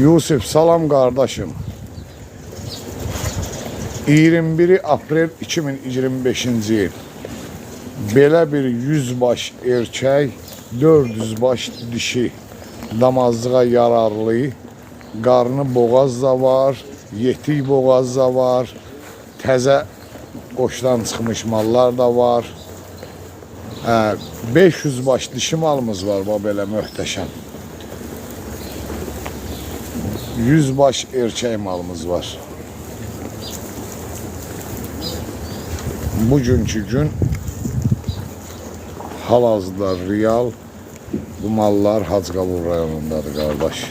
Yusuf, salam kardeşim. 21 Aprel 2025-ci il. Belə bir 100 baş erkək, 400 baş dişi damazlığa yararlı. Qarnı boğaz da var, yetik boğaz da var. Təzə qoşdan çıxmış mallar da var. 500 baş dişi malımız var, belə möhtəşəm. 100 baş erkək malımız var. Bugünkü gün hal-hazırda real bu mallar Hacıqabul rayonundadır kardeş.